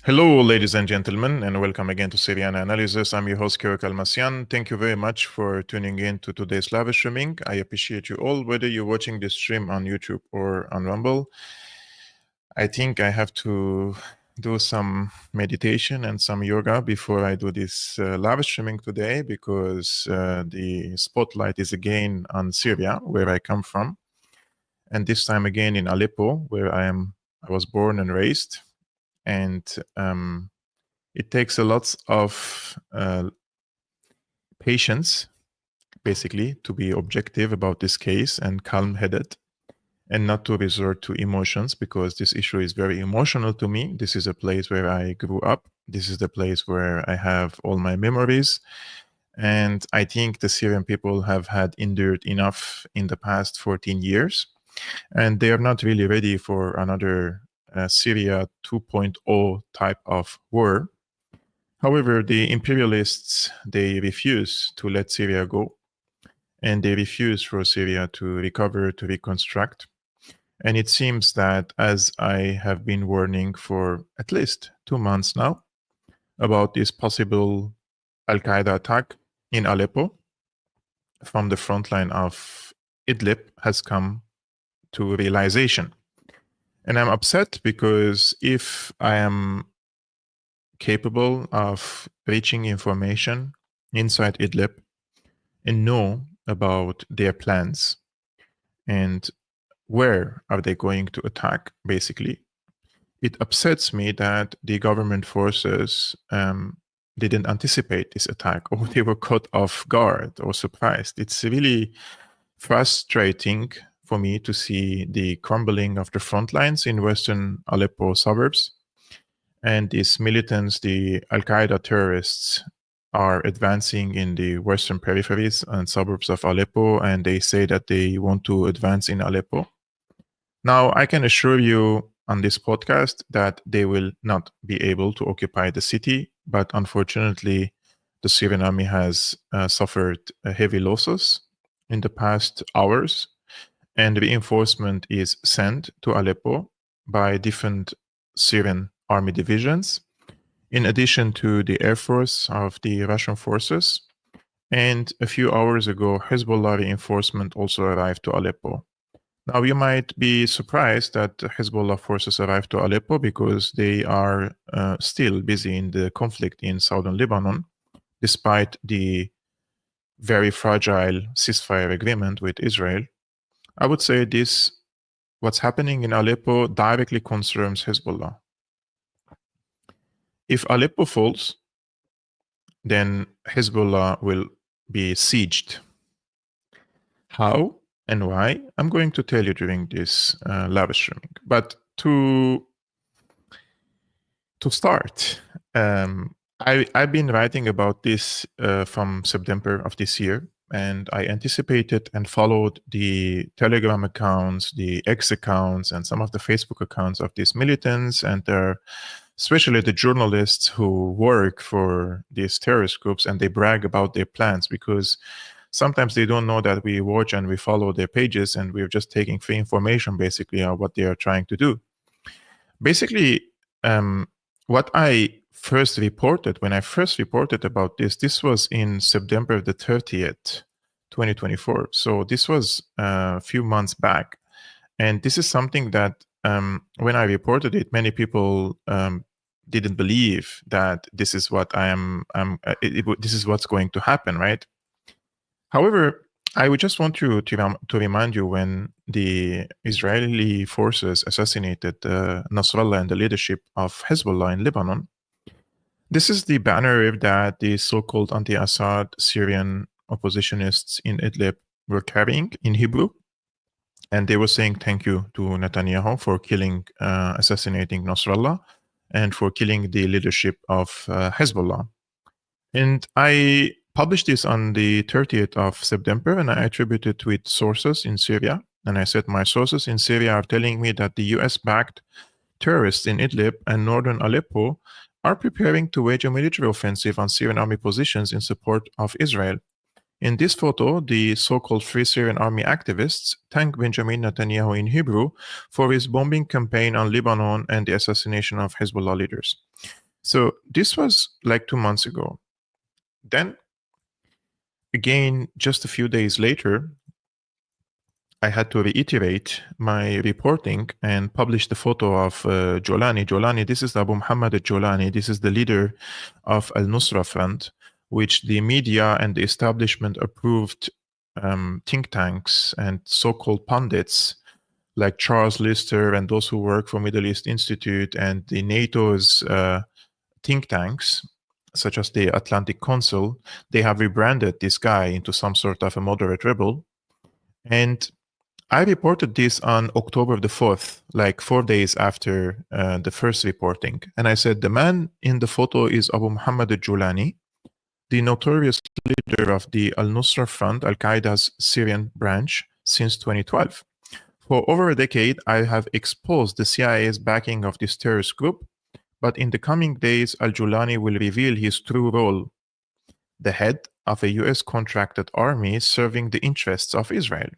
Hello, ladies and gentlemen, and welcome again to Syriana Analysis. I'm your host, Kevork Almassian. Thank you very much for tuning in to today's live streaming. I appreciate you all, whether you're watching this stream on YouTube or on Rumble. I think I have to do some meditation and some yoga before I do this live streaming today, because the spotlight is again on Syria, where I come from, and this time again in Aleppo, where I was born and raised. And it takes a lot of patience, basically, to be objective about this case and calm-headed and not to resort to emotions, because this issue is very emotional to me. This is a place where I grew up. This is the place where I have all my memories. And I think the Syrian people have had endured enough in the past 14 years. And they are not really ready for another Syria 2.0 type of war. However, the imperialists, they refuse to let Syria go, and they refuse for Syria to recover, to reconstruct. And it seems that, as I have been warning for at least 2 months now about this possible Al-Qaeda attack in Aleppo from the front line of Idlib, has come to realization. And I'm upset because if I am capable of reaching information inside Idlib and know about their plans and where are they going to attack, basically, it upsets me that the government forces didn't anticipate this attack, or they were caught off guard or surprised. It's really frustrating for me to see the crumbling of the front lines in western Aleppo suburbs. And these militants, the Al-Qaeda terrorists, are advancing in the western peripheries and suburbs of Aleppo, and they say that they want to advance in Aleppo. Now, I can assure you on this podcast that they will not be able to occupy the city, but unfortunately, the Syrian army has suffered heavy losses in the past hours, and reinforcement is sent to Aleppo by different Syrian army divisions, in addition to the air force of the Russian forces. And a few hours ago, Hezbollah reinforcement also arrived to Aleppo. Now, you might be surprised that Hezbollah forces arrived to Aleppo because they are still busy in the conflict in southern Lebanon, despite the very fragile ceasefire agreement with Israel. I would say what's happening in Aleppo directly concerns Hezbollah. If Aleppo falls, then Hezbollah will be sieged. How and why? I'm going to tell you during this live streaming. But to start, I've been writing about this from September of this year, and I anticipated and followed the Telegram accounts, the X accounts, and some of the Facebook accounts of these militants, and especially the journalists who work for these terrorist groups, and they brag about their plans, because sometimes they don't know that we watch and we follow their pages, and we're just taking free information, basically, on what they are trying to do. Basically, what I first reported, when I first reported about this was in September the 30th, 2024. So this was a few months back. And this is something that when I reported it, many people didn't believe that this is what this is what's going to happen, right? However, I would just want to remind you, when the Israeli forces assassinated Nasrallah and the leadership of Hezbollah in Lebanon, this is the banner that the so-called anti-Assad Syrian oppositionists in Idlib were carrying in Hebrew. And they were saying thank you to Netanyahu for assassinating Nasrallah and for killing the leadership of Hezbollah. And I published this on the 30th of September, and I attributed it with sources in Syria. And I said my sources in Syria are telling me that the US-backed terrorists in Idlib and northern Aleppo are preparing to wage a military offensive on Syrian army positions in support of Israel. In this photo, the so-called Free Syrian Army activists thank Benjamin Netanyahu in Hebrew for his bombing campaign on Lebanon and the assassination of Hezbollah leaders. So this was like 2 months ago. Then, again, just a few days later, I had to reiterate my reporting and publish the photo of Jolani. Jolani, this is Abu Muhammad al-Jolani. This is the leader of Al-Nusra Front, which the media and the establishment approved think tanks and so-called pundits like Charles Lister and those who work for Middle East Institute and the NATO's think tanks, such as the Atlantic Council, they have rebranded this guy into some sort of a moderate rebel. And I reported this on October the 4th, like 4 days after the first reporting. And I said, the man in the photo is Abu Muhammad al-Julani, the notorious leader of the Al-Nusra Front, Al-Qaeda's Syrian branch, since 2012. For over a decade, I have exposed the CIA's backing of this terrorist group, but in the coming days, al-Julani will reveal his true role, the head of a US-contracted army serving the interests of Israel.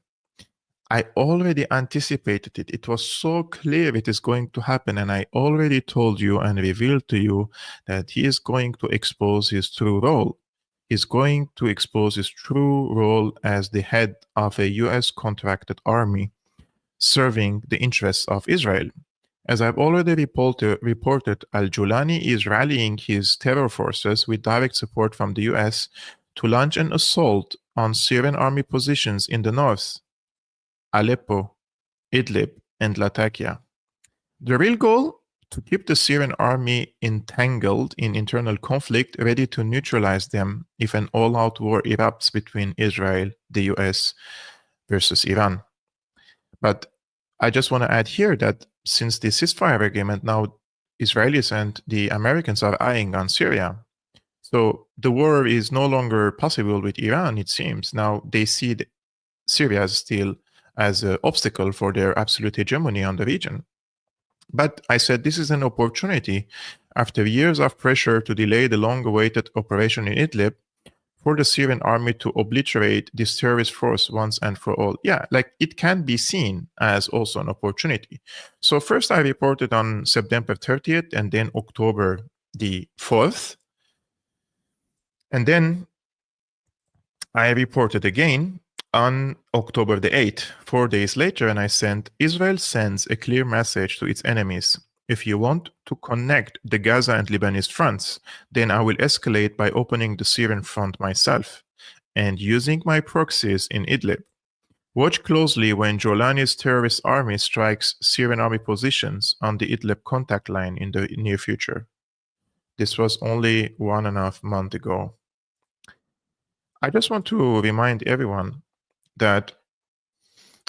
I already anticipated it. It was so clear it is going to happen, and I already told you and revealed to you that he is going to expose his true role. He's going to expose his true role as the head of a US-contracted army serving the interests of Israel. As I've already reported, al-Julani is rallying his terror forces with direct support from the US to launch an assault on Syrian army positions in the north, Aleppo, Idlib, and Latakia. The real goal? To keep the Syrian army entangled in internal conflict, ready to neutralize them if an all-out war erupts between Israel, the US, versus Iran. But I just want to add here that since the ceasefire agreement, now Israelis and the Americans are eyeing on Syria. So the war is no longer possible with Iran, it seems. Now they see Syria as an obstacle for their absolute hegemony on the region. But I said this is an opportunity, after years of pressure to delay the long-awaited operation in Idlib, for the Syrian army to obliterate this terrorist force once and for all. Yeah, like it can be seen as also an opportunity. So first I reported on September 30th and then October the 4th. And then I reported again on October the 8th, 4 days later, and I sent, Israel sends a clear message to its enemies. If you want to connect the Gaza and Lebanese fronts, then I will escalate by opening the Syrian front myself and using my proxies in Idlib. Watch closely when Jolani's terrorist army strikes Syrian army positions on the Idlib contact line in the near future. This was only 1.5 months ago. I just want to remind everyone that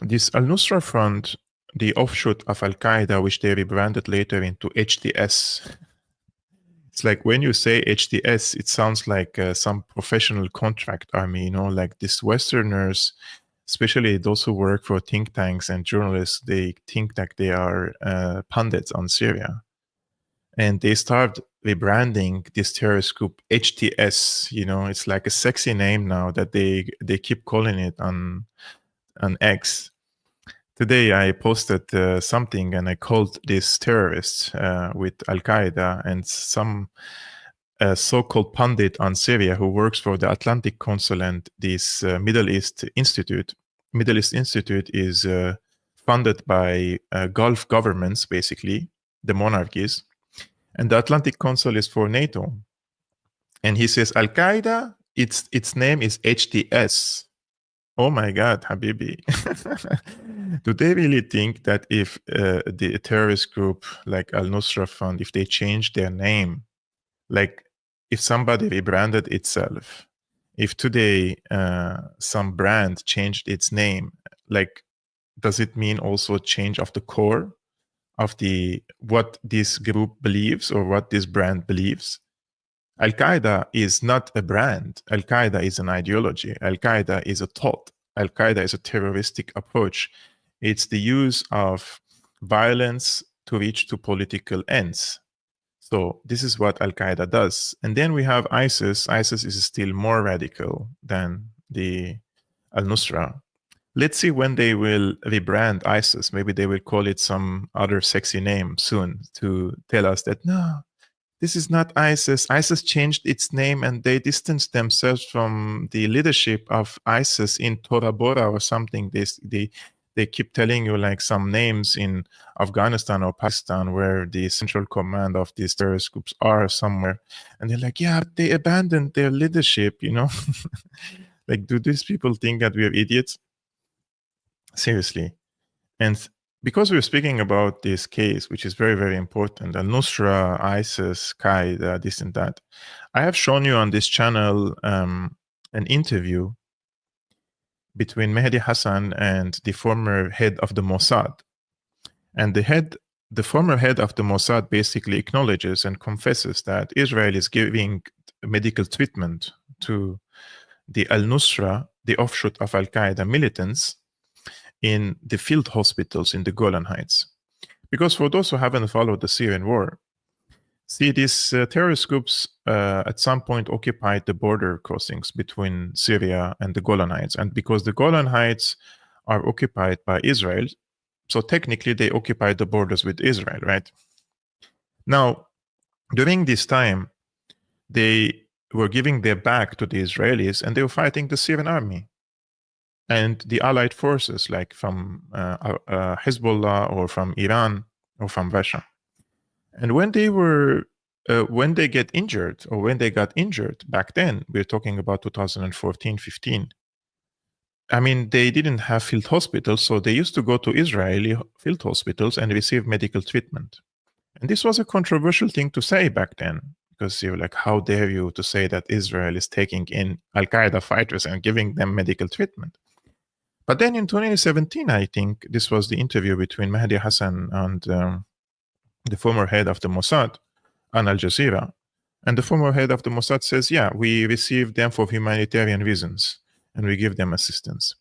this Al-Nusra Front, the offshoot of Al-Qaeda, which they rebranded later into HTS. It's like when you say HTS, it sounds like some professional contract army, you know, like these Westerners, especially those who work for think tanks and journalists, they think that they are pundits on Syria. And they start rebranding this terrorist group HTS, you know, it's like a sexy name now that they keep calling it on X. Today I posted something and I called these terrorists with Al-Qaeda and some so-called pundit on Syria who works for the Atlantic Council and this Middle East Institute. Middle East Institute is funded by Gulf governments, basically, the monarchies. And the Atlantic Council is for NATO. And he says, Al-Qaeda, its name is HTS. Oh my God, Habibi. Do they really think that if the terrorist group like Al-Nusra Fund, if they change their name, like if somebody rebranded itself, if today some brand changed its name, like does it mean also change of the core of what this group believes or what this brand believes? Al-Qaeda is not a brand. Al-Qaeda is an ideology. Al-Qaeda is a thought. Al-Qaeda is a terroristic approach. It's the use of violence to reach to political ends. So this is what Al-Qaeda does. And then we have ISIS. ISIS is still more radical than the al-Nusra. Let's see when they will rebrand ISIS. Maybe they will call it some other sexy name soon to tell us that, no, this is not ISIS. ISIS changed its name and they distanced themselves from the leadership of ISIS in Tora Bora or something. They keep telling you like some names in Afghanistan or Pakistan where the central command of these terrorist groups are somewhere. And they're like, yeah, they abandoned their leadership, you know? Like, do these people think that we're idiots? Seriously. And because we're speaking about this case, which is very, very important, al-Nusra, ISIS, Qaeda, this and that, I have shown you on this channel an interview between Mehdi Hassan and the former head of the Mossad. And the former head of the Mossad basically acknowledges and confesses that Israel is giving medical treatment to the al-Nusra, the offshoot of al-Qaeda militants, in the field hospitals in the Golan Heights. Because for those who haven't followed the Syrian war, see, these terrorist groups at some point occupied the border crossings between Syria and the Golan Heights. And because the Golan Heights are occupied by Israel, so technically they occupied the borders with Israel, right? Now, during this time, they were giving their back to the Israelis and they were fighting the Syrian Army and the allied forces, like from Hezbollah or from Iran or from Russia. And when they get injured, or when they got injured back then, we're talking about 2014, 15. I mean, they didn't have field hospitals, so they used to go to Israeli field hospitals and receive medical treatment. And this was a controversial thing to say back then, because you're like, how dare you to say that Israel is taking in Al-Qaeda fighters and giving them medical treatment? But then in 2017, I think this was the interview between Mehdi Hassan and the former head of the Mossad on Al Jazeera. And the former head of the Mossad says, yeah, we receive them for humanitarian reasons and we give them assistance.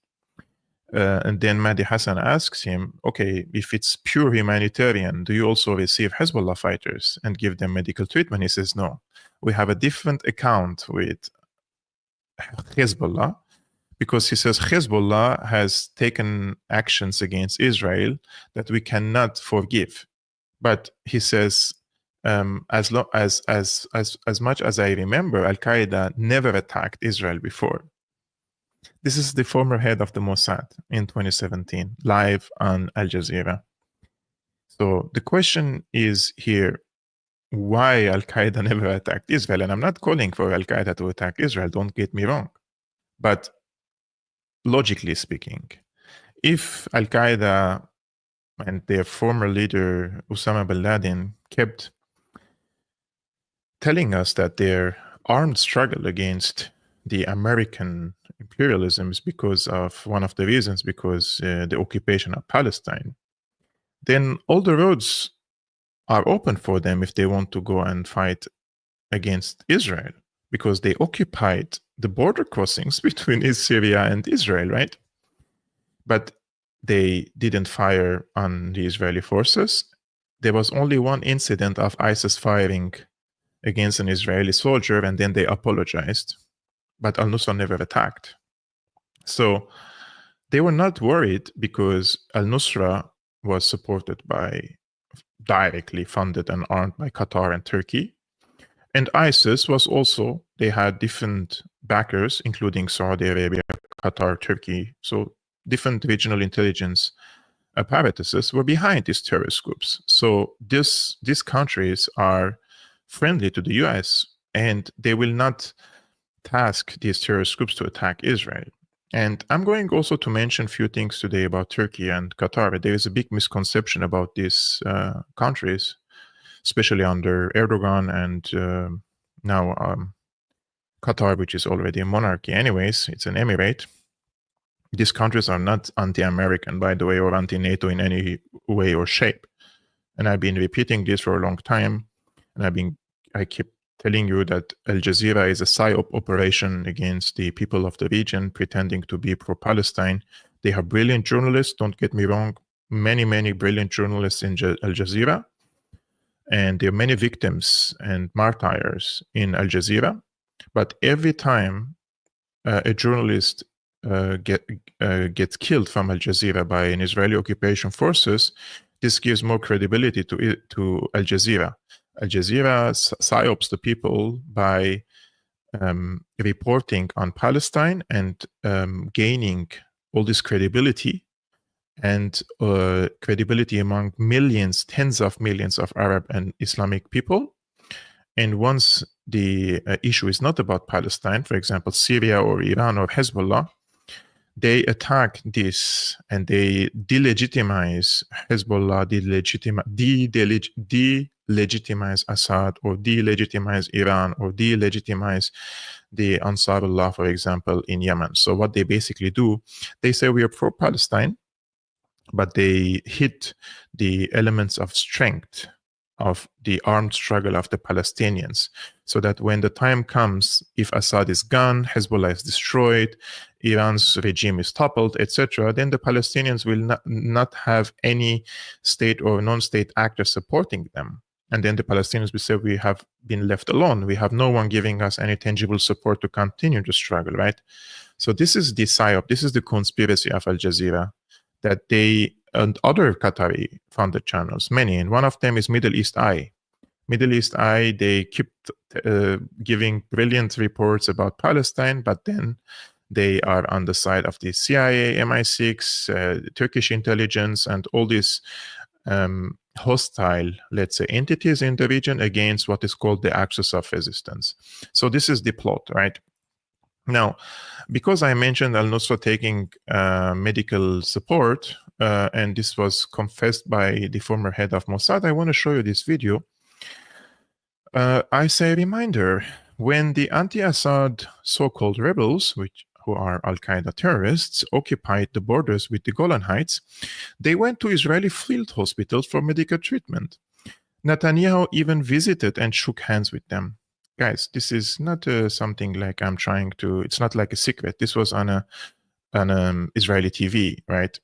And then Mehdi Hassan asks him, okay, if it's pure humanitarian, do you also receive Hezbollah fighters and give them medical treatment? He says, no, we have a different account with Hezbollah, because he says Hezbollah has taken actions against Israel that we cannot forgive. But he says, as much as I remember, Al-Qaeda never attacked Israel before. This is the former head of the Mossad in 2017, live on Al Jazeera. So the question is here, why Al-Qaeda never attacked Israel? And I'm not calling for Al-Qaeda to attack Israel, don't get me wrong. But logically speaking, if Al-Qaeda and their former leader, Osama bin Laden, kept telling us that their armed struggle against the American imperialism is because of one of the reasons, because the occupation of Palestine, then all the roads are open for them if they want to go and fight against Israel, because they occupied the border crossings between Syria and Israel, right? But they didn't fire on the Israeli forces. There was only one incident of ISIS firing against an Israeli soldier, and then they apologized. But al-Nusra never attacked. So they were not worried because al-Nusra was supported by, directly funded and armed by Qatar and Turkey. And ISIS was also, they had different backers, including Saudi Arabia, Qatar, Turkey. So different regional intelligence apparatuses were behind these terrorist groups. So these countries are friendly to the US, and they will not task these terrorist groups to attack Israel. And I'm going also to mention a few things today about Turkey and Qatar. There is a big misconception about these countries, especially under Erdogan and now Qatar, which is already a monarchy anyways, it's an emirate. These countries are not anti-American, by the way, or anti-NATO in any way or shape. And I've been repeating this for a long time. And I keep telling you that Al Jazeera is a PSYOP operation against the people of the region, pretending to be pro-Palestine. They have brilliant journalists, don't get me wrong, many, many brilliant journalists in Al Jazeera. And there are many victims and martyrs in Al Jazeera. But every time a journalist gets killed from Al Jazeera by an Israeli occupation forces, this gives more credibility to Al Jazeera. Al Jazeera psyops the people by reporting on Palestine and gaining all this credibility and credibility among millions, tens of millions of Arab and Islamic people. And once the issue is not about Palestine, for example, Syria or Iran or Hezbollah, they attack this and they delegitimize Hezbollah, delegitimize Assad, or delegitimize Iran, or delegitimize the Ansarullah, for example, in Yemen. So what they basically do, they say we are pro-Palestine, but they hit the elements of strength of the armed struggle of the Palestinians, so that when the time comes, if Assad is gone, Hezbollah is destroyed, Iran's regime is toppled, etc., then the Palestinians will not have any state or non-state actor supporting them. And then the Palestinians will say, we have been left alone. We have no one giving us any tangible support to continue the struggle, right? So this is the PSYOP, this is the conspiracy of Al Jazeera, that they and other Qatari funded channels, many, and one of them is Middle East Eye. Middle East Eye, they keep giving brilliant reports about Palestine, but then they are on the side of the CIA, MI6, Turkish intelligence, and all these hostile, let's say, entities in the region against what is called the axis of resistance. So this is the plot, right? Now, because I mentioned al-Nusra taking medical support, and this was confessed by the former head of Mossad, I want to show you this video. I say reminder, when the anti-Assad so-called rebels, who are Al-Qaeda terrorists, occupied the borders with the Golan Heights, they went to Israeli field hospitals for medical treatment. Netanyahu even visited and shook hands with them. Guys, this is not something like I'm trying to, it's not like a secret. This was on Israeli TV, right?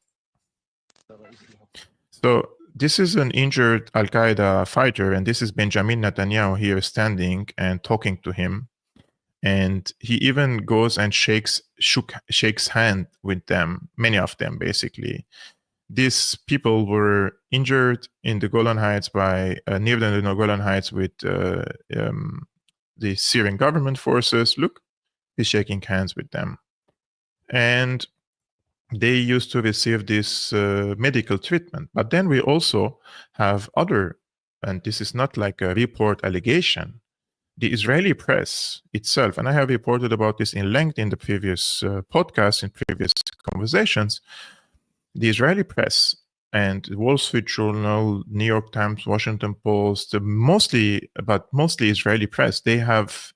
So this is an injured Al-Qaeda fighter, and this is Benjamin Netanyahu here standing and talking to him. And he even goes and shakes hand with them, many of them basically. These people were injured in the Golan Heights by, near the Golan Heights with the Syrian government forces. Look, he's shaking hands with them. And they used to receive this medical treatment. But then we also have other, and this is not like a report allegation, the Israeli press itself, and I have reported about this in length in the previous podcasts, in previous conversations, the Israeli press and the Wall Street Journal, New York Times, Washington Post, mostly Israeli press, they have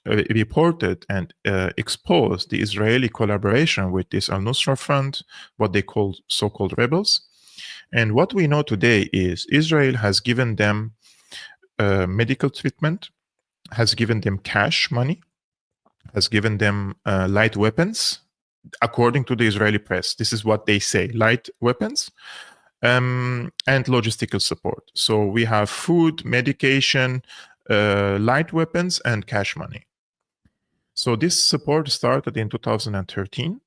reported and exposed the Israeli collaboration with this al-Nusra Front, what they call so-called rebels. And what we know today is Israel has given them medical treatment, has given them cash money, has given them light weapons, according to the Israeli press. This is what they say, light weapons, and logistical support. So we have food, medication, light weapons, and cash money. So this support started in 2013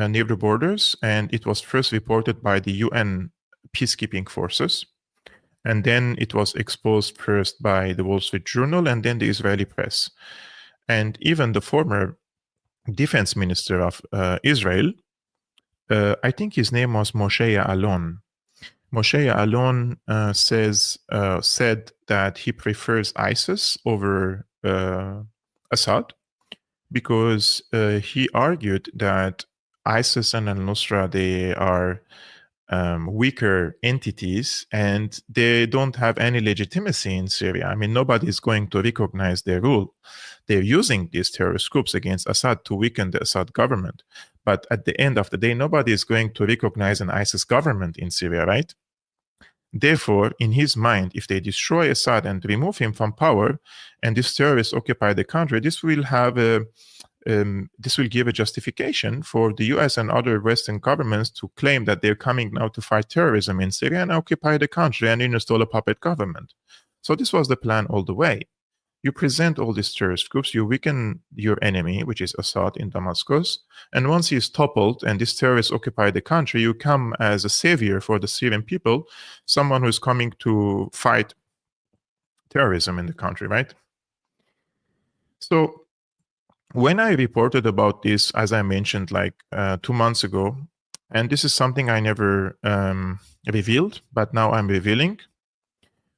near the borders, and it was first reported by the UN peacekeeping forces. And then it was exposed first by the Wall Street Journal and then the Israeli press. And even the former defense minister of Israel, I think his name was Moshe Ya'alon. Moshe Ya'alon said that he prefers ISIS over Assad because he argued that ISIS and al-Nusra, they are weaker entities and they don't have any legitimacy in Syria. I mean, nobody is going to recognize their rule. They're using these terrorist groups against Assad to weaken the Assad government. But at the end of the day, nobody is going to recognize an ISIS government in Syria, right? Therefore, in his mind, if they destroy Assad and remove him from power, and these terrorists occupy the country, this will have this will give a justification for the US and other Western governments to claim that they're coming now to fight terrorism in Syria and occupy the country and install a puppet government. So this was the plan all the way. you present all these terrorist groups, you weaken your enemy, which is Assad in Damascus. And once he is toppled and these terrorists occupy the country, you come as a savior for the Syrian people, someone who is coming to fight terrorism in the country, right? So when I reported about this, as I mentioned, like 2 months ago, and this is something I never revealed, but now I'm revealing.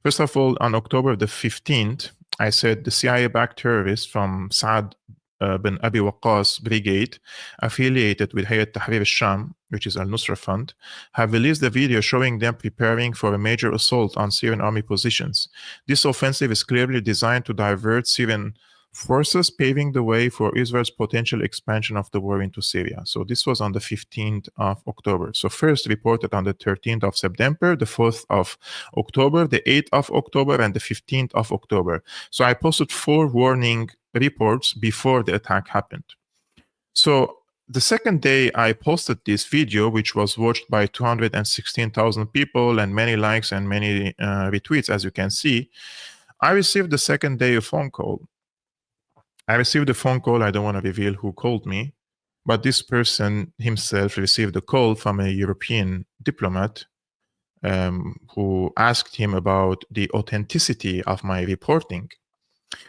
First of all, on October the 15th, I said the CIA-backed terrorists from Saad bin Abi Waqqas brigade, affiliated with Hayat Tahrir al-Sham, which is al-Nusra Fund, have released a video showing them preparing for a major assault on Syrian army positions. This offensive is clearly designed to divert Syrian forces, paving the way for Israel's potential expansion of the war into Syria. So this was on the 15th of October. So first reported on the 13th of September, the 4th of October, the 8th of October, and the 15th of October. So I posted 4 warning reports before the attack happened. So the second day I posted this video, which was watched by 216,000 people and many likes and many retweets, as you can see, I received the second day a phone call. I received a phone call. I don't want to reveal who called me, but this person himself received a call from a European diplomat who asked him about the authenticity of my reporting,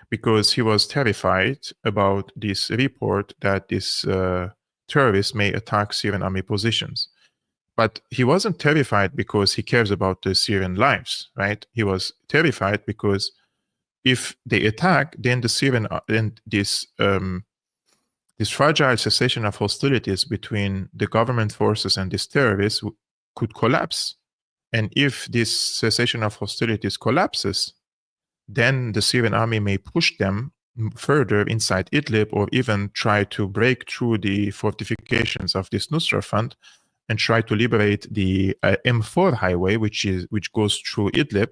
because he was terrified about this report that this terrorist may attack Syrian army positions. But he wasn't terrified because he cares about the Syrian lives, right? He was terrified because if they attack, then the Syrian, this fragile cessation of hostilities between the government forces and these terrorists could collapse. And if this cessation of hostilities collapses, then the Syrian army may push them further inside Idlib, or even try to break through the fortifications of this Nusra Fund and try to liberate the M4 highway, which goes through Idlib,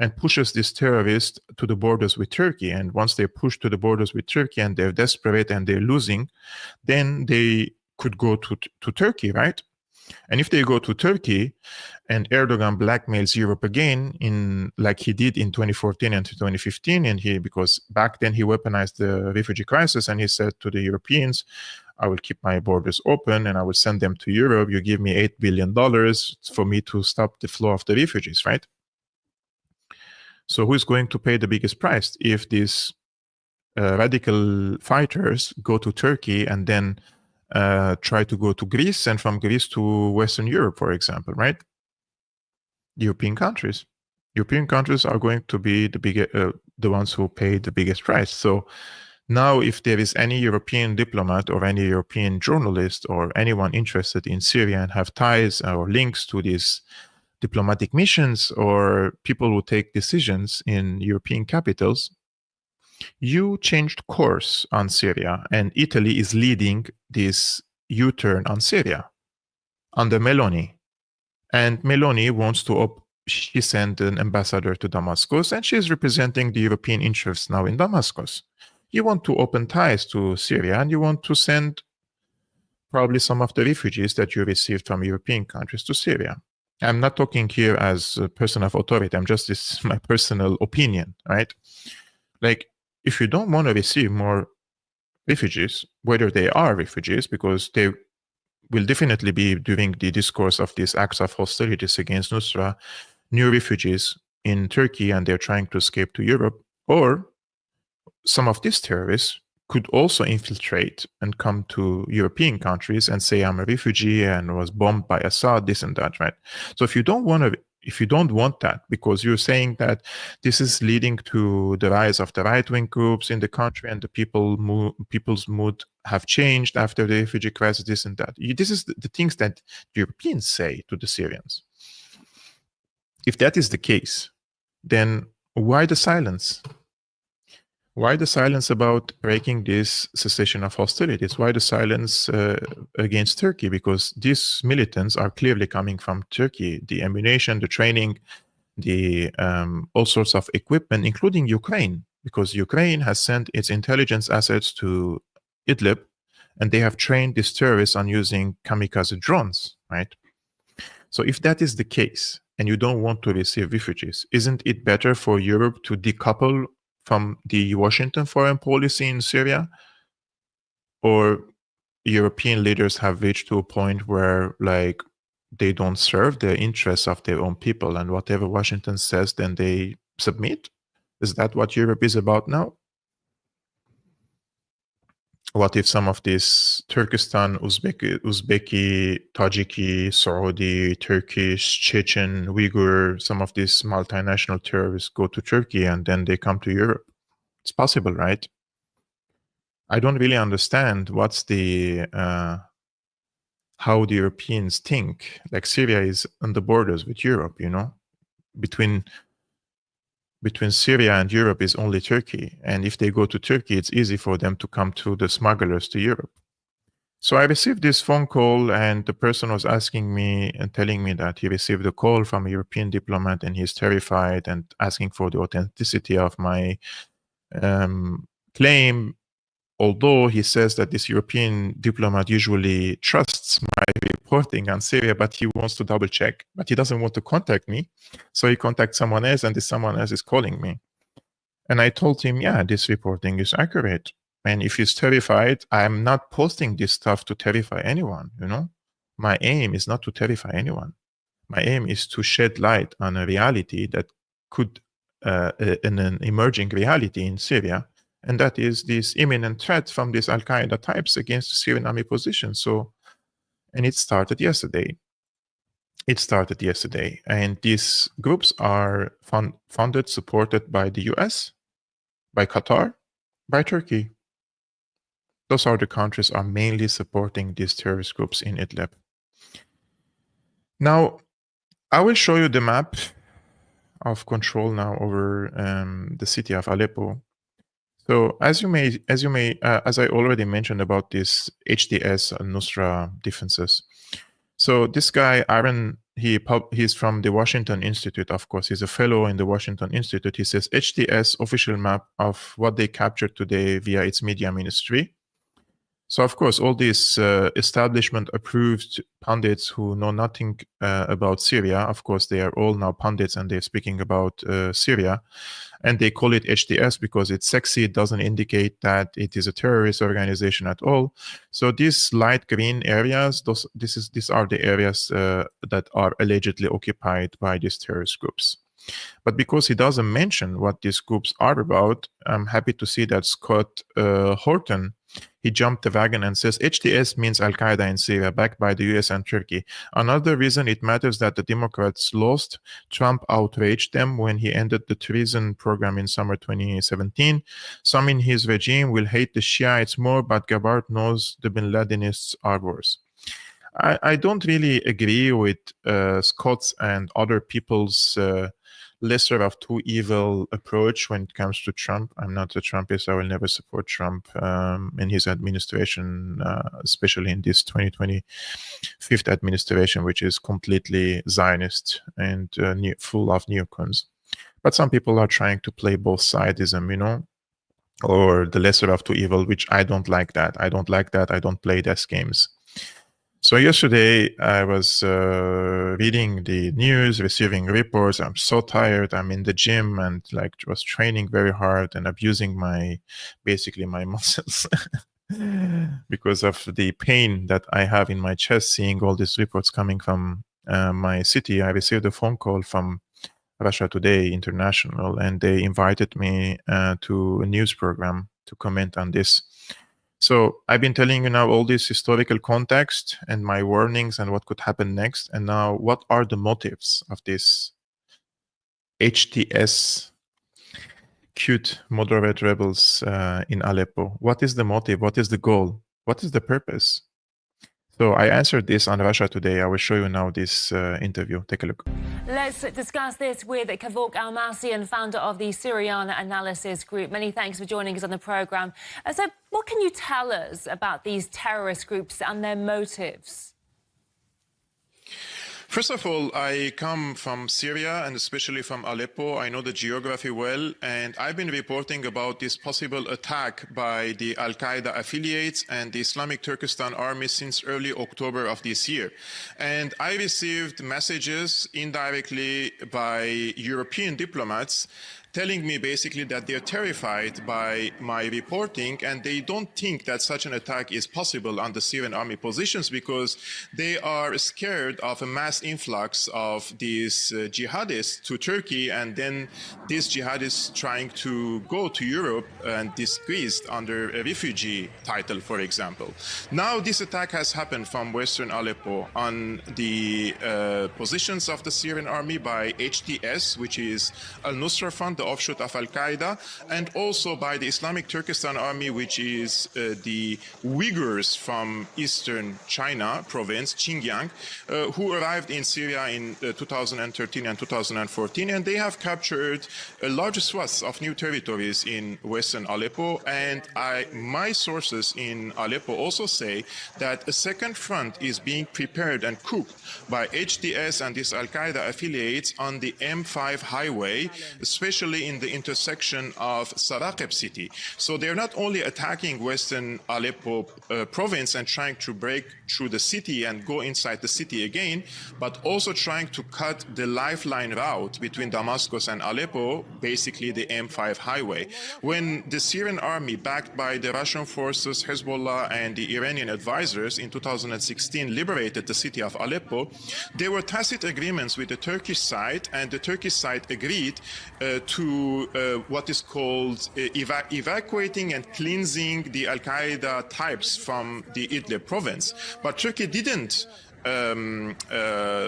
and pushes these terrorists to the borders with Turkey. And once they push to the borders with Turkey and they're desperate and they're losing, then they could go to Turkey, right? And if they go to Turkey and Erdogan blackmails Europe again, like he did in 2014 and 2015, and because back then he weaponized the refugee crisis, and he said to the Europeans, I will keep my borders open and I will send them to Europe. You give me $8 billion for me to stop the flow of the refugees, right? So who is going to pay the biggest price if these radical fighters go to Turkey and then try to go to Greece, and from Greece to Western Europe, for example, right? European countries. European countries are going to be the ones who pay the biggest price. So now if there is any European diplomat or any European journalist or anyone interested in Syria and have ties or links to these diplomatic missions or people who take decisions in European capitals, you changed course on Syria, and Italy is leading this U-turn on Syria under Meloni. And Meloni wants to, she sent an ambassador to Damascus, and she's representing the European interests now in Damascus. You want to open ties to Syria, and you want to send probably some of the refugees that you received from European countries to Syria. I'm not talking here as a person of authority. This is my personal opinion, right? Like, if you don't want to receive more refugees, whether they are refugees, because they will definitely be, during the discourse of these acts of hostilities against Nusra, new refugees in Turkey, and they're trying to escape to Europe, or some of these terrorists could also infiltrate and come to European countries and say, I'm a refugee and was bombed by Assad, this and that, right? So if you don't want that, because you're saying that this is leading to the rise of the right-wing groups in the country and the people's mood have changed after the refugee crisis, this and that. This is the things that Europeans say to the Syrians. If that is the case, then why the silence? Why the silence about breaking this cessation of hostilities? Why the silence against Turkey? Because these militants are clearly coming from Turkey. The ammunition, the training, the all sorts of equipment, including Ukraine, because Ukraine has sent its intelligence assets to Idlib, and they have trained these terrorists on using kamikaze drones, right? So if that is the case, and you don't want to receive refugees, isn't it better for Europe to decouple from the Washington foreign policy in Syria, or European leaders have reached to a point where like they don't serve the interests of their own people, and whatever Washington says, then they submit? Is that what Europe is about now? What if some of these Turkestan, Uzbeki, Tajiki, Saudi, Turkish, Chechen, Uyghur, some of these multinational terrorists go to Turkey and then they come to Europe? It's possible, right? I don't really understand what's the how the Europeans think. Like Syria is on the borders with Europe, you know, between Syria and Europe is only Turkey. And if they go to Turkey, it's easy for them to come to the smugglers to Europe. So I received this phone call, and the person was asking me and telling me that he received a call from a European diplomat and he's terrified and asking for the authenticity of my claim. Although he says that this European diplomat usually trusts my reporting on Syria, but he wants to double check, but he doesn't want to contact me. So he contacts someone else, and this someone else is calling me. And I told him, yeah, this reporting is accurate. And if he's terrified, I'm not posting this stuff to terrify anyone, you know? My aim is not to terrify anyone. My aim is to shed light on a reality that could, in an emerging reality in Syria, and that is this imminent threat from these Al-Qaeda types against the Syrian army position. So, and it started yesterday. And these groups are funded, supported by the US, by Qatar, by Turkey. Those are the countries are mainly supporting these terrorist groups in Idlib. Now, I will show you the map of control now over the city of Aleppo. So as I already mentioned about this HDS Nusra defenses. So this guy, Aaron, he's from the Washington Institute, of course. He's a fellow in the Washington Institute. He says HDS official map of what they captured today via its media ministry. So of course, all these establishment approved pundits who know nothing about Syria, of course, they are all now pundits and they're speaking about Syria. And they call it HDS because it's sexy. It doesn't indicate that it is a terrorist organization at all. So these light green areas, these are the areas that are allegedly occupied by these terrorist groups. But because he doesn't mention what these groups are about, I'm happy to see that Scott Horton, he jumped the wagon and says HTS means Al-Qaeda in Syria, backed by the US and Turkey. Another reason it matters that the Democrats lost. Trump outraged them when he ended the treason program in summer 2017. Some in his regime will hate the Shiites more, but Gabbard knows the Bin Ladenists are worse. I don't really agree with Scott's and other people's lesser of two evil approach when it comes to Trump. I'm not a Trumpist. I will never support Trump in his administration, especially in this 2025 administration, which is completely Zionist and full of neocons. But some people are trying to play both sidism, you know, or the lesser of two evil, which I don't like that. I don't like that. I don't play those games. So yesterday I was reading the news, receiving reports. I'm so tired. I'm in the gym and like was training very hard and abusing basically my muscles because of the pain that I have in my chest, seeing all these reports coming from my city. I received a phone call from Russia Today International, and they invited me to a news program to comment on this. So I've been telling you now all this historical context and my warnings and what could happen next. And now what are the motives of this HTS cute moderate rebels in Aleppo? What is the motive? What is the goal? What is the purpose? So I answered this on Russia Today. I will show you now this interview. Take a look. Let's discuss this with Kevork Almassian, founder of the Syriana Analysis group. Many thanks for joining us on the programme. So what can you tell us about these terrorist groups and their motives? First of all, I come from Syria and especially from Aleppo. I know the geography well, and I've been reporting about this possible attack by the Al-Qaeda affiliates and the Islamic Turkestan Army since early October of this year. And I received messages indirectly by European diplomats telling me basically that they're terrified by my reporting and they don't think that such an attack is possible on the Syrian army positions because they are scared of a mass influx of these jihadists to Turkey, and then these jihadists trying to go to Europe and disguised under a refugee title, for example. Now this attack has happened from western Aleppo on the positions of the Syrian army by HTS, which is Al-Nusra Front, the offshoot of Al-Qaeda, and also by the Islamic Turkestan Army, which is the Uyghurs from eastern China province, Xinjiang, who arrived in Syria in 2013 and 2014, and they have captured a large swath of new territories in western Aleppo. And my sources in Aleppo also say that a second front is being prepared and cooked by HTS and these Al-Qaeda affiliates on the M5 highway, especially in the intersection of Sarakeb city. So they're not only attacking western Aleppo province and trying to break through the city and go inside the city again, but also trying to cut the lifeline route between Damascus and Aleppo, basically the M5 highway. When the Syrian army, backed by the Russian forces, Hezbollah, and the Iranian advisors in 2016 liberated the city of Aleppo, there were tacit agreements with the Turkish side, and the Turkish side agreed to what is called evacuating and cleansing the Al-Qaeda types from the Idlib province. But Turkey didn't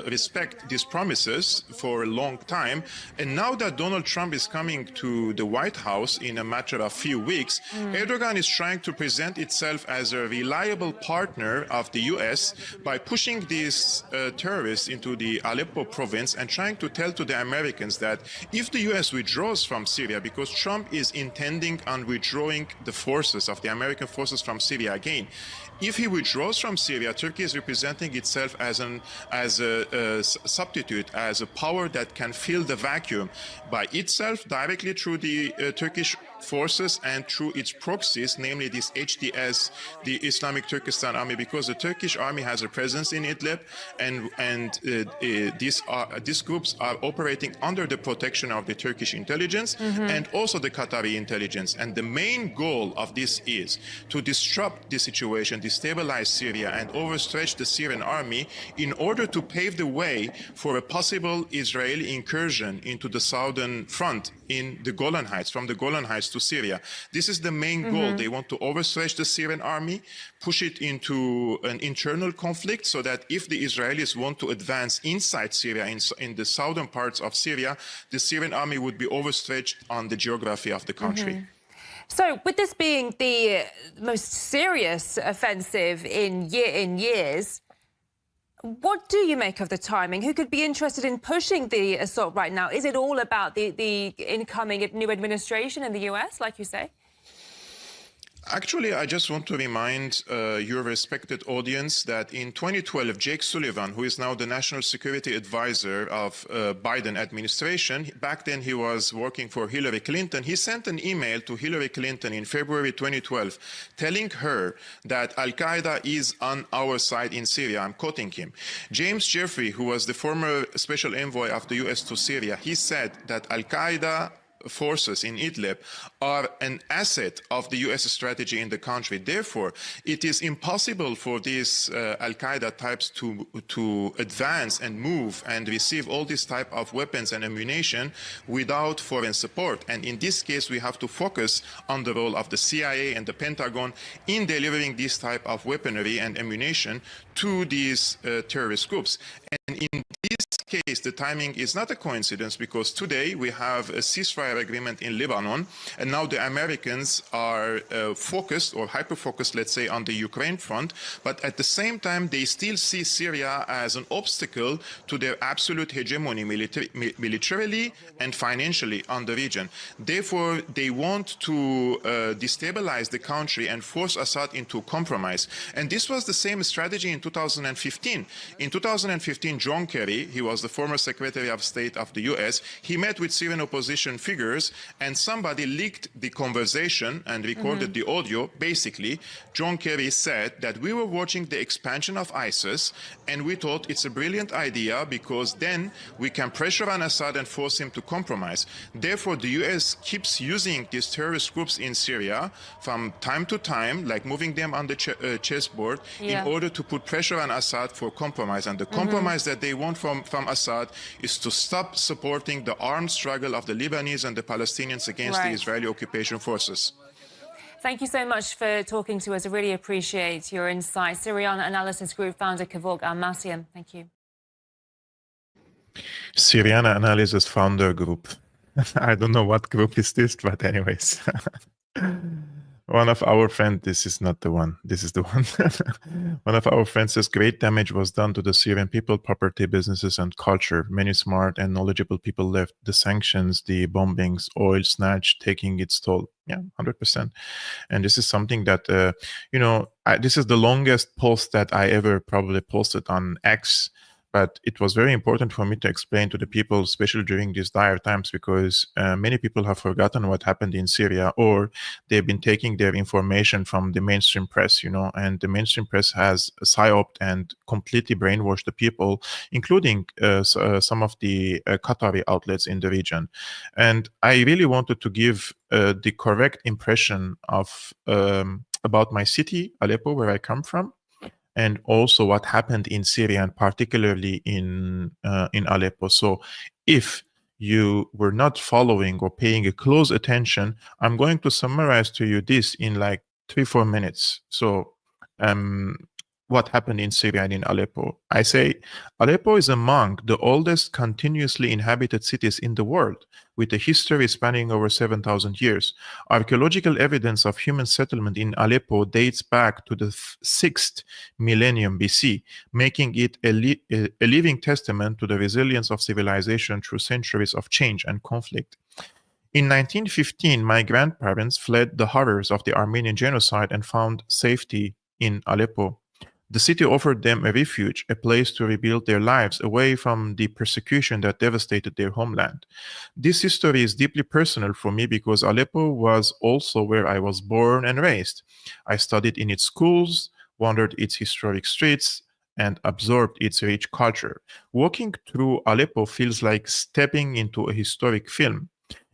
respect these promises for a long time. And now that Donald Trump is coming to the White House in a matter of few weeks, Erdogan is trying to present itself as a reliable partner of the US by pushing these terrorists into the Aleppo province and trying to tell to the Americans that if the US withdraws from Syria, because Trump is intending on withdrawing the forces of the American forces from Syria again, if he withdraws from Syria, Turkey is representing itself as a substitute, as a power that can fill the vacuum by itself directly through the Turkish forces and through its proxies, namely this HTS, the Islamic Turkestan Army, because the Turkish army has a presence in Idlib, and these groups are operating under the protection of the Turkish intelligence and also the Qatari intelligence. And the main goal of this is to disrupt the situation, destabilize Syria, and overstretch the Syrian army in order to pave the way for a possible Israeli incursion into the southern front in the Golan Heights, from the Golan Heights to Syria. This is the main goal. They want to overstretch the Syrian army, push it into an internal conflict, so that if the Israelis want to advance inside Syria, in the southern parts of Syria, the Syrian army would be overstretched on the geography of the country. So, with this being the most serious offensive in years, what do you make of the timing? Who could be interested in pushing the assault right now? Is it all about the incoming new administration in the US, like you say? Actually, I just want to remind your respected audience that in 2012, Jake Sullivan, who is now the National Security Advisor of Biden administration, back then he was working for Hillary Clinton, he sent an email to Hillary Clinton in February 2012 telling her that Al-Qaeda is on our side in Syria. I'm quoting him. James Jeffrey, who was the former special envoy of the US to Syria, he said that Al-Qaeda forces in Idlib are an asset of the US strategy in the country. Therefore, it is impossible for these Al-Qaeda types to advance and move and receive all this type of weapons and ammunition without foreign support. And in this case, we have to focus on the role of the CIA and the Pentagon in delivering this type of weaponry and ammunition to these terrorist groups. And in this case, the timing is not a coincidence, because today we have a ceasefire agreement in Lebanon, and now the Americans are focused, or hyper-focused, let's say, on the Ukraine front, but at the same time they still see Syria as an obstacle to their absolute hegemony militarily and financially on the region. Therefore, they want to destabilize the country and force Assad into compromise. And this was the same strategy in 2015. In 2015, John Kerry, he was was the former Secretary of State of the US. He met with Syrian opposition figures, and somebody leaked the conversation and recorded the audio. Basically, John Kerry said that we were watching the expansion of ISIS, and we thought it's a brilliant idea because then we can pressure on Assad and force him to compromise. Therefore, the US keeps using these terrorist groups in Syria from time to time, like moving them on the chessboard in order to put pressure on Assad for compromise. And the compromise that they want from Assad is to stop supporting the armed struggle of the Lebanese and the Palestinians against the Israeli occupation forces. Thank you so much for talking to us. I really appreciate your insight. Syriana Analysis Group founder Kevork Almassian. Thank you. Syriana Analysis founder group. I don't know what group is this, but anyways. One of our friends, this is not the one, this is the one. One of our friends says great damage was done to the Syrian people, property, businesses, and culture. Many smart and knowledgeable people left. The sanctions, the bombings, oil snatch, taking its toll. Yeah, 100%. And this is something that, this is the longest post that I ever probably posted on X. But it was very important for me to explain to the people, especially during these dire times, because many people have forgotten what happened in Syria, or they've been taking their information from the mainstream press, and the mainstream press has psyoped and completely brainwashed the people, including some of the Qatari outlets in the region. And I really wanted to give the correct impression of about my city, Aleppo, where I come from, and also what happened in Syria, and particularly in Aleppo. So if you were not following or paying a close attention, I'm going to summarize to you this in like 3-4 minutes. So what happened in Syria and in Aleppo? I say Aleppo is among the oldest continuously inhabited cities in the world, with a history spanning over 7,000 years. Archaeological evidence of human settlement in Aleppo dates back to the 6th millennium BC, making it a living testament to the resilience of civilization through centuries of change and conflict. In 1915, my grandparents fled the horrors of the Armenian genocide and found safety in Aleppo. The city offered them a refuge, a place to rebuild their lives away from the persecution that devastated their homeland. This history is deeply personal for me because Aleppo was also where I was born and raised. I studied in its schools, wandered its historic streets, and absorbed its rich culture. Walking through Aleppo feels like stepping into a historic film.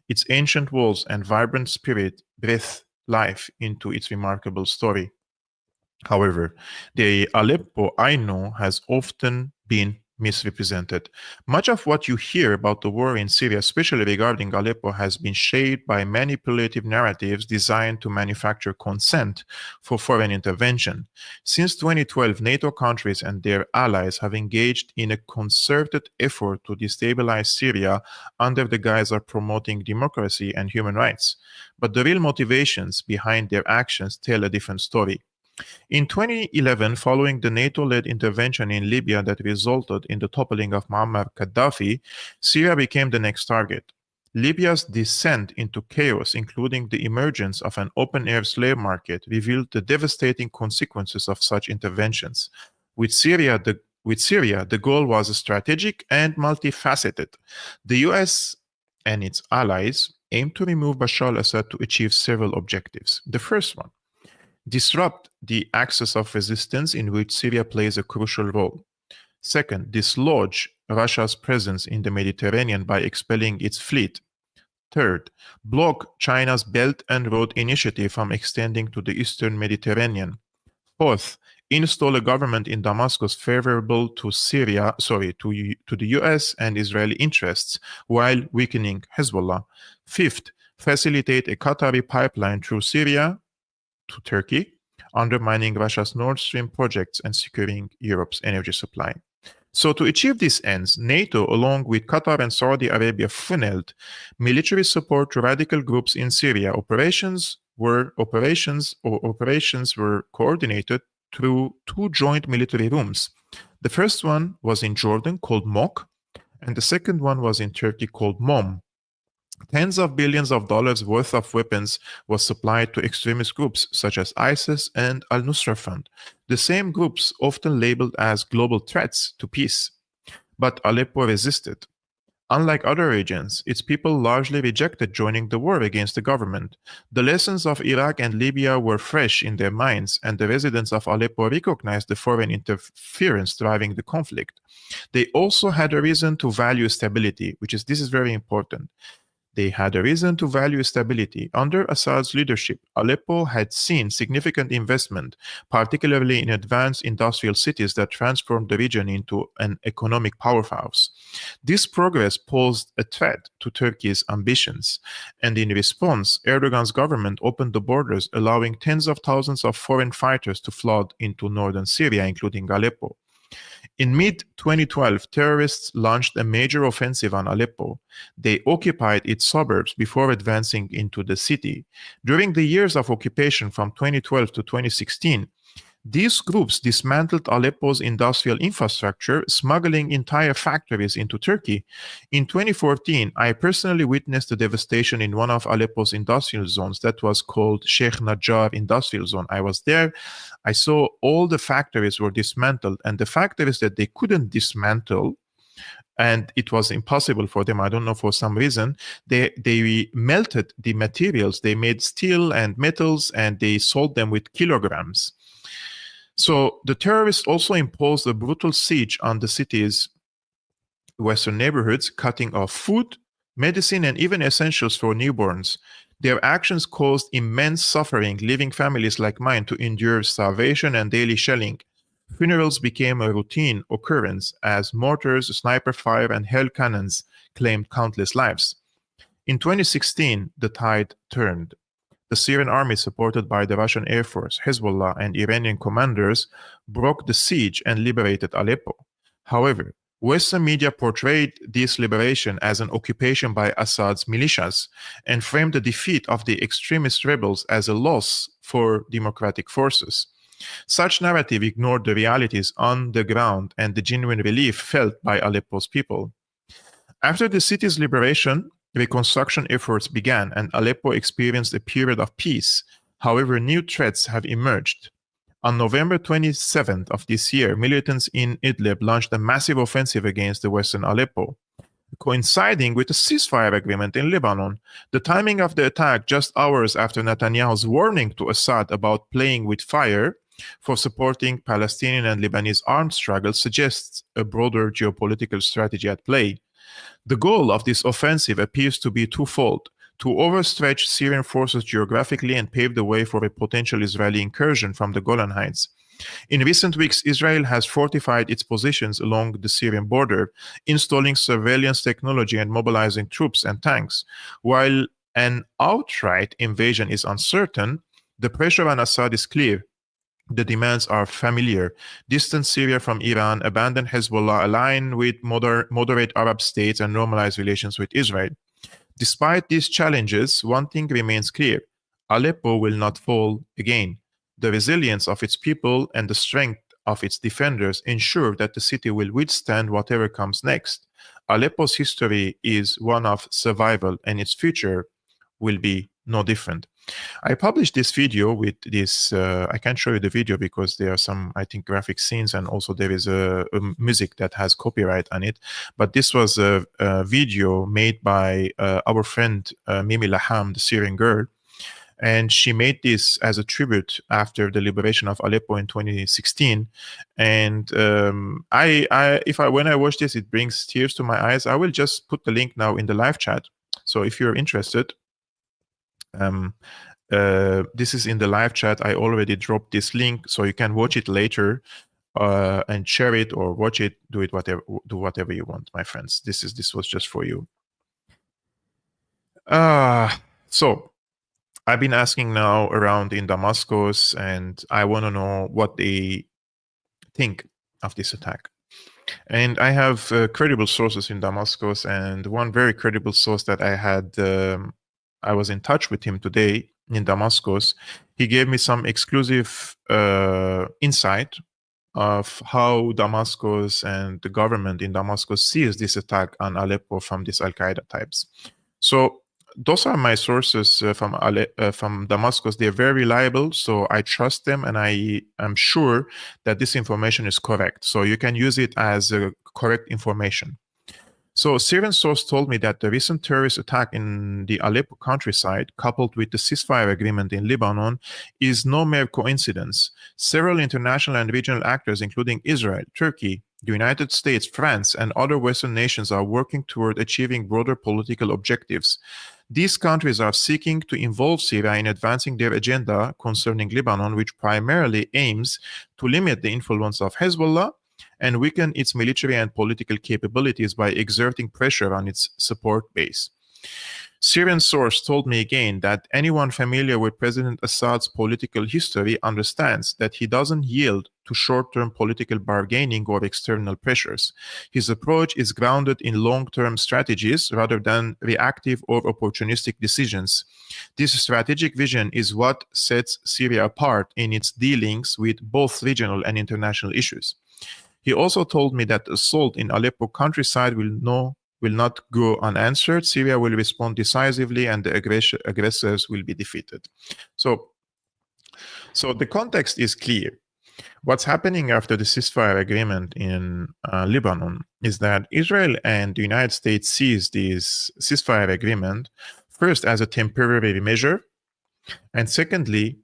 Its ancient walls and vibrant spirit breathe life into its remarkable story. However, the Aleppo I know has often been misrepresented. Much of what you hear about the war in Syria, especially regarding Aleppo, has been shaped by manipulative narratives designed to manufacture consent for foreign intervention. Since 2012, NATO countries and their allies have engaged in a concerted effort to destabilize Syria under the guise of promoting democracy and human rights. But the real motivations behind their actions tell a different story. In 2011, following the NATO-led intervention in Libya that resulted in the toppling of Muammar Gaddafi, Syria became the next target. Libya's descent into chaos, including the emergence of an open-air slave market, revealed the devastating consequences of such interventions. With Syria, the goal was strategic and multifaceted. The US and its allies aimed to remove Bashar al-Assad to achieve several objectives. The first one: disrupt the axis of resistance in which Syria plays a crucial role. Second, dislodge Russia's presence in the Mediterranean by expelling its fleet. Third, block China's Belt and Road Initiative from extending to the Eastern Mediterranean. Fourth, install a government in Damascus favorable to to the US and Israeli interests while weakening Hezbollah. Fifth, facilitate a Qatari pipeline through Syria to Turkey, undermining Russia's Nord Stream projects and securing Europe's energy supply. So to achieve these ends, NATO, along with Qatar and Saudi Arabia, funneled military support to radical groups in Syria. Operations were coordinated through 2 joint military rooms. The first one was in Jordan, called MOC, and the second one was in Turkey, called MOM. Tens of billions of dollars worth of weapons was supplied to extremist groups such as ISIS and Al-Nusra Front, the same groups often labeled as global threats to peace. But Aleppo resisted. Unlike other regions, its people largely rejected joining the war against the government. The lessons of Iraq and Libya were fresh in their minds, and the residents of Aleppo recognized the foreign interference driving the conflict. They also had a reason to value stability, this is very important. They had a reason to value stability. Under Assad's leadership, Aleppo had seen significant investment, particularly in advanced industrial cities that transformed the region into an economic powerhouse. This progress posed a threat to Turkey's ambitions, and in response, Erdogan's government opened the borders, allowing tens of thousands of foreign fighters to flood into northern Syria, including Aleppo. In mid-2012, terrorists launched a major offensive on Aleppo. They occupied its suburbs before advancing into the city. During the years of occupation from 2012 to 2016, these groups dismantled Aleppo's industrial infrastructure, smuggling entire factories into Turkey. In 2014, I personally witnessed the devastation in one of Aleppo's industrial zones that was called Sheikh Najjar Industrial Zone. I was there. I saw all the factories were dismantled, and the factories that they couldn't dismantle, and it was impossible for them, I don't know, for some reason, they melted the materials. They made steel and metals, and they sold them with kilograms. So the terrorists also imposed a brutal siege on the city's western neighborhoods, cutting off food, medicine, and even essentials for newborns. Their actions caused immense suffering, leaving families like mine to endure starvation and daily shelling. Funerals became a routine occurrence as mortars, sniper fire, and hell cannons claimed countless lives. In 2016, the tide turned. The Syrian Army, supported by the Russian Air Force, Hezbollah, and Iranian commanders, broke the siege and liberated Aleppo. However, Western media portrayed this liberation as an occupation by Assad's militias and framed the defeat of the extremist rebels as a loss for democratic forces. Such narrative ignored the realities on the ground and the genuine relief felt by Aleppo's people. After the city's liberation, reconstruction efforts began, and Aleppo experienced a period of peace. However, new threats have emerged. On November 27th of this year, militants in Idlib launched a massive offensive against the western Aleppo, coinciding with a ceasefire agreement in Lebanon. The timing of the attack, just hours after Netanyahu's warning to Assad about playing with fire for supporting Palestinian and Lebanese armed struggles, suggests a broader geopolitical strategy at play. The goal of this offensive appears to be twofold: to overstretch Syrian forces geographically and pave the way for a potential Israeli incursion from the Golan Heights. In recent weeks, Israel has fortified its positions along the Syrian border, installing surveillance technology and mobilizing troops and tanks. While an outright invasion is uncertain, the pressure on Assad is clear. The demands are familiar: distance Syria from Iran, abandon Hezbollah, align with moderate Arab states, and normalize relations with Israel. Despite these challenges, one thing remains clear: Aleppo will not fall again. The resilience of its people and the strength of its defenders ensure that the city will withstand whatever comes next. Aleppo's history is one of survival, and its future will be no different. I published this video with this, I can't show you the video because there are some, I think, graphic scenes, and also there is a music that has copyright on it. But this was a video made by our friend Mimi Laham, the Syrian girl. And she made this as a tribute after the liberation of Aleppo in 2016. And when I watch this, it brings tears to my eyes. I will just put the link now in the live chat. So if you're interested, this is in the live chat. I already dropped this link, so you can watch it later and share it or watch it. Do whatever you want, my friends. This was just for you. So I've been asking now around in Damascus, and I want to know what they think of this attack. And I have credible sources in Damascus, and one very credible source that I had, I was in touch with him today in Damascus. He gave me some exclusive insight of how Damascus and the government in Damascus sees this attack on Aleppo from these Al-Qaeda types. So those are my sources from Damascus. They're very reliable, so I trust them, and I am sure that this information is correct. So you can use it as a correct information. So Syrian source told me that the recent terrorist attack in the Aleppo countryside, coupled with the ceasefire agreement in Lebanon, is no mere coincidence. Several international and regional actors, including Israel, Turkey, the United States, France, and other Western nations are working toward achieving broader political objectives. These countries are seeking to involve Syria in advancing their agenda concerning Lebanon, which primarily aims to limit the influence of Hezbollah and weaken its military and political capabilities by exerting pressure on its support base. Syrian source told me again that anyone familiar with President Assad's political history understands that he doesn't yield to short-term political bargaining or external pressures. His approach is grounded in long-term strategies rather than reactive or opportunistic decisions. This strategic vision is what sets Syria apart in its dealings with both regional and international issues. He also told me that the assault in Aleppo countryside will not go unanswered. Syria will respond decisively and the aggressors will be defeated. So the context is clear. What's happening after the ceasefire agreement in Lebanon is that Israel and the United States sees this ceasefire agreement first as a temporary measure, and secondly,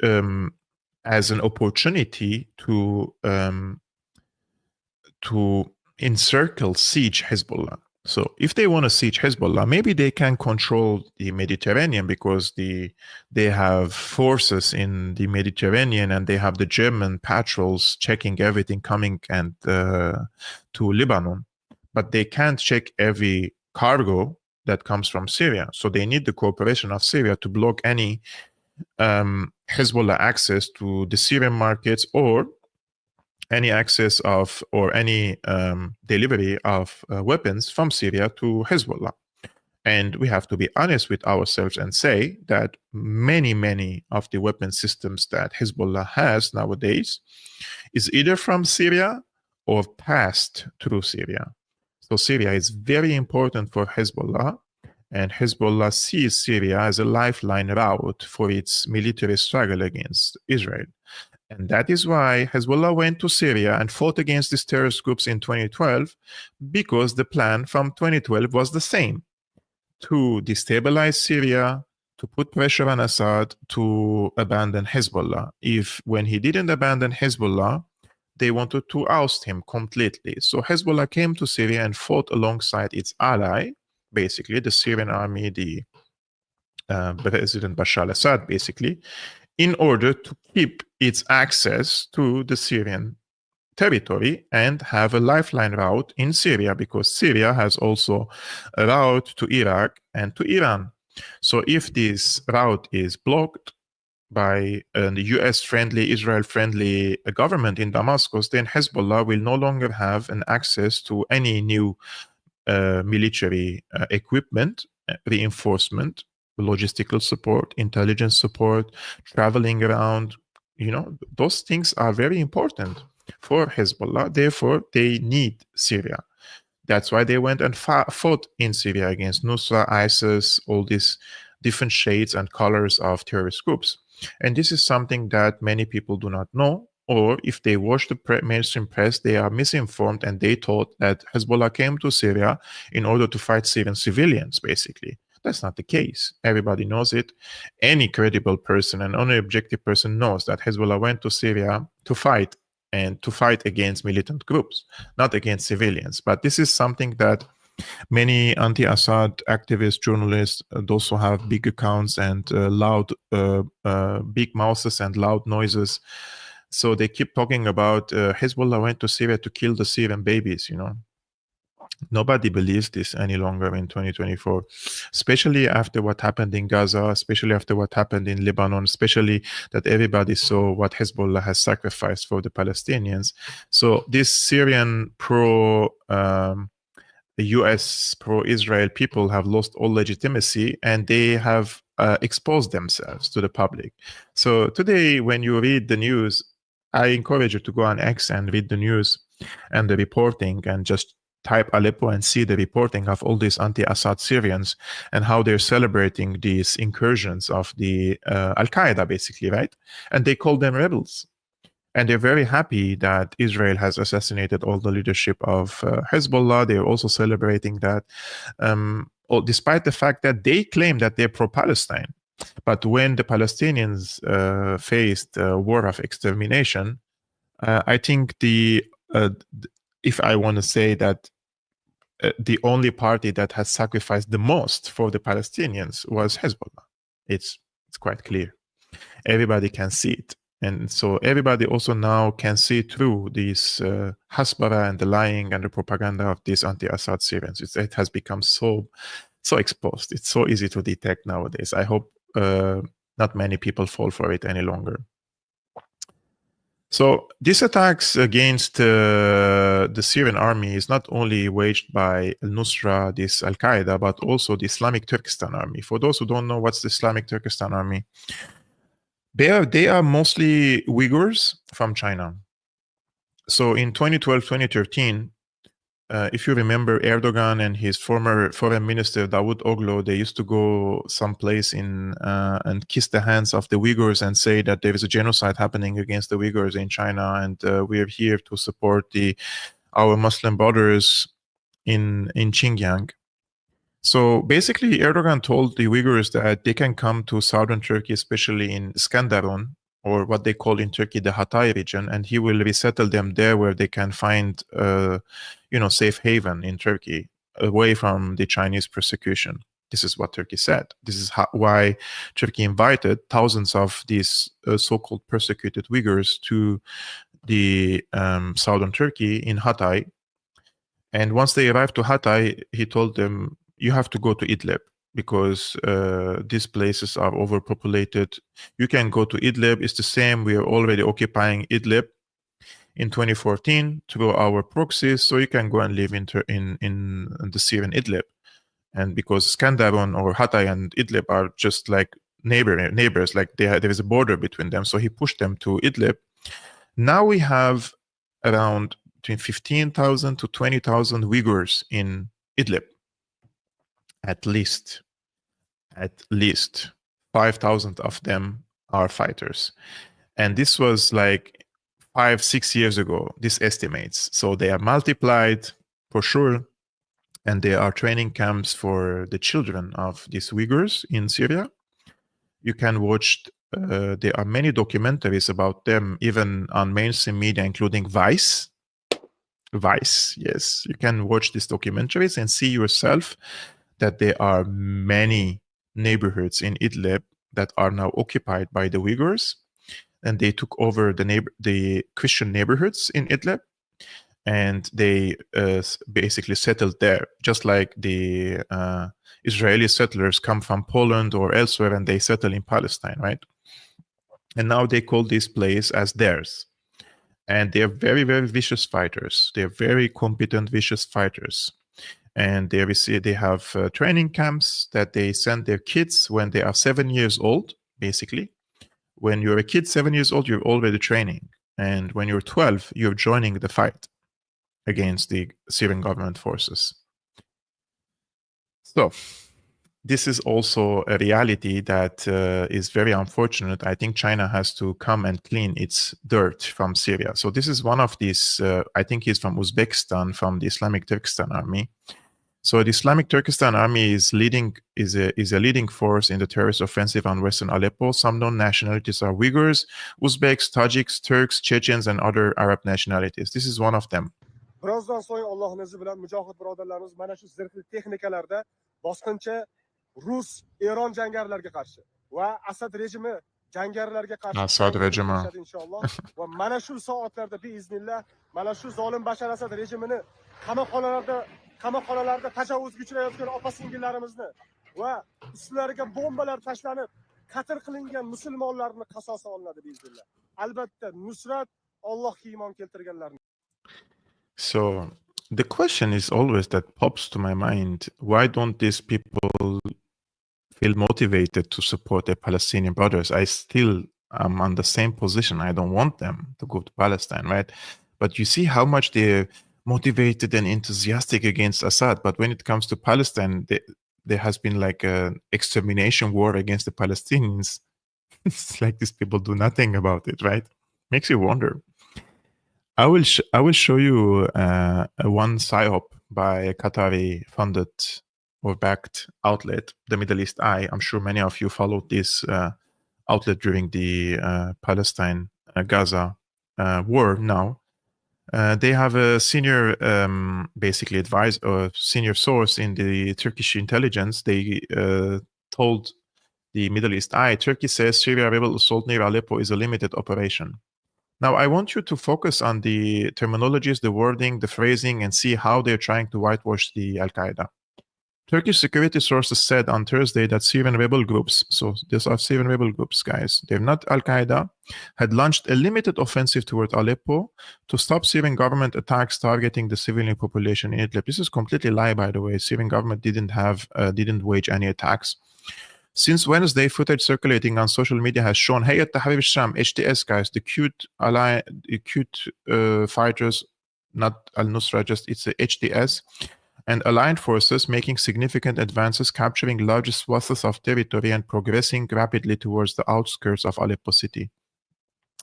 as an opportunity to encircle, siege Hezbollah. So if they want to siege Hezbollah, maybe they can control the Mediterranean because they have forces in the Mediterranean and they have the German patrols checking everything coming and to Lebanon. But they can't check every cargo that comes from Syria. So they need the cooperation of Syria to block any Hezbollah access to the Syrian markets or any access of or any delivery of weapons from Syria to Hezbollah. And we have to be honest with ourselves and say that many of the weapon systems that Hezbollah has nowadays is either from Syria or passed through Syria. So Syria is very important for Hezbollah, and Hezbollah sees Syria as a lifeline route for its military struggle against Israel. And that is why Hezbollah went to Syria and fought against these terrorist groups in 2012, because the plan from 2012 was the same: to destabilize Syria, to put pressure on Assad, to abandon Hezbollah. When he didn't abandon Hezbollah, they wanted to oust him completely. So Hezbollah came to Syria and fought alongside its ally, basically the Syrian Army, the President Bashar al-Assad, basically, in order to keep its access to the Syrian territory and have a lifeline route in Syria, because Syria has also a route to Iraq and to Iran. So if this route is blocked by the US-friendly, Israel-friendly government in Damascus, then Hezbollah will no longer have an access to any new military equipment, reinforcement, logistical support, intelligence support, traveling around. Those things are very important for Hezbollah. Therefore, they need Syria. That's why they went and fought in Syria against Nusra, ISIS, all these different shades and colors of terrorist groups. And this is something that many people do not know, or if they watch the mainstream press, they are misinformed and they thought that Hezbollah came to Syria in order to fight Syrian civilians, basically. That's not the case. Everybody knows it. Any credible person and any objective person knows that Hezbollah went to Syria to fight, and to fight against militant groups, not against civilians. But this is something that many anti-Assad activists, journalists, those who have big accounts and loud, big mouths and loud noises, so they keep talking about Hezbollah went to Syria to kill the Syrian babies, Nobody believes this any longer in 2024, especially after what happened in Gaza, especially after what happened in Lebanon, especially that everybody saw what Hezbollah has sacrificed for the Palestinians. So this Syrian US pro-Israel people have lost all legitimacy, and they have exposed themselves to the public. So today, when you read the news, I encourage you to go on X and read the news and the reporting, and just type Aleppo and see the reporting of all these anti-Assad Syrians and how they're celebrating these incursions of the Al-Qaeda, basically, right? And they call them rebels. And they're very happy that Israel has assassinated all the leadership of Hezbollah. They're also celebrating that, despite the fact that they claim that they're pro-Palestine. But when the Palestinians faced a war of extermination, I think if I want to say that the only party that has sacrificed the most for the Palestinians was Hezbollah. It's quite clear. Everybody can see it. And so everybody also now can see through this hasbara and the lying and the propaganda of these anti-Assad Syrians. It has become so exposed. It's so easy to detect nowadays. I hope not many people fall for it any longer. So these attacks against the Syrian army is not only waged by al-Nusra, this Al-Qaeda, but also the Islamic Turkestan army. For those who don't know what's the Islamic Turkestan army, they are mostly Uyghurs from China. So in 2012, 2013, if you remember, Erdogan and his former foreign minister Davut Oglu, they used to go someplace and kiss the hands of the Uyghurs and say that there is a genocide happening against the Uyghurs in China, and we are here to support our Muslim brothers in Xinjiang. So basically, Erdogan told the Uyghurs that they can come to southern Turkey, especially in Iskenderun, or what they call in Turkey the Hatay region, and he will resettle them there where they can find, safe haven in Turkey, away from the Chinese persecution. This is what Turkey said. This is why Turkey invited thousands of these so-called persecuted Uyghurs to the southern Turkey in Hatay. And once they arrived to Hatay, he told them, you have to go to Idlib, because these places are overpopulated. You can go to Idlib. It's the same. We are already occupying Idlib in 2014 through our proxies, so you can go and live in the Syrian Idlib. And because Skandarun or Hatay and Idlib are just like neighbors, like there is a border between them, so he pushed them to Idlib. Now we have around between 15,000 to 20,000 Uyghurs in Idlib. At least 5,000 of them are fighters. And this was like 5-6 years ago, this estimates. So they are multiplied for sure. And there are training camps for the children of these Uyghurs in Syria. You can watch, there are many documentaries about them, even on mainstream media, including Vice. Yes. You can watch these documentaries and see yourself that there are many neighborhoods in Idlib that are now occupied by the Uyghurs, and they took over the Christian neighborhoods in Idlib, and they basically settled there, just like the Israeli settlers come from Poland or elsewhere and they settle in Palestine, right? And now they call this place as theirs. And they're very, very vicious fighters. They're very competent, vicious fighters. And they have training camps that they send their kids when they are 7 years old, basically. When you're a kid 7 years old, you're already training. And when you're 12, you're joining the fight against the Syrian government forces. So this is also a reality that is very unfortunate. I think China has to come and clean its dirt from Syria. So this is one of these, I think he's from Uzbekistan, from the Islamic Turkestan Army. So the Islamic Turkestan Army is a leading force in the terrorist offensive on Western Aleppo. Some known nationalities are Uyghurs, Uzbeks, Tajiks, Turks, Chechens, and other Arab nationalities. This is one of them. Birozdan so'ng Allohning izi bilan mujohid birodarlarimiz mana shu zirhli texnikalarda bosqinchi Rus, Eron jangarilarga qarshi va Asad rejimi jangarilarga qarshi Asad rejimi inshaalloh. Va mana shu soatlarda biiznillah mana shu zolim Bashar Asad rejimini qamoqxonalarda tajovuzga uchrayotgan opa-singillarimizni va ustlariga bombalar tashlanib qatl qilingan musulmonlarni qasosi olinadi biiznillah. Albatta Nusrat Allohga iymon keltirganlarni. So the question is always that pops to my mind, why don't these people feel motivated to support their Palestinian brothers? I still am on the same position. I don't want them to go to Palestine, right? But you see how much they're motivated and enthusiastic against Assad. But when it comes to Palestine, there has been like an extermination war against the Palestinians. It's like these people do nothing about it, right? makes you wonder. I will show you one PSYOP by a Qatari funded or backed outlet, the Middle East Eye. I'm sure many of you followed this outlet during the Palestine-Gaza war now. They have a senior, basically advisor or senior source in the Turkish intelligence. They told the Middle East Eye, Turkey says Syria rebel assault near Aleppo is a limited operation. Now, I want you to focus on the terminologies, the wording, the phrasing, and see how they're trying to whitewash the Al-Qaeda. Turkish security sources said on Thursday that Syrian rebel groups, so these are Syrian rebel groups, guys, they're not Al-Qaeda, had launched a limited offensive toward Aleppo to stop Syrian government attacks targeting the civilian population in Idlib. This is completely lie, by the way. Syrian government didn't wage any attacks. Since Wednesday, footage circulating on social media has shown Hayat Tahrir al-Sham, HTS, guys, the cute fighters, not al-Nusra, just it's a HTS, and aligned forces making significant advances, capturing large swaths of territory and progressing rapidly towards the outskirts of Aleppo city.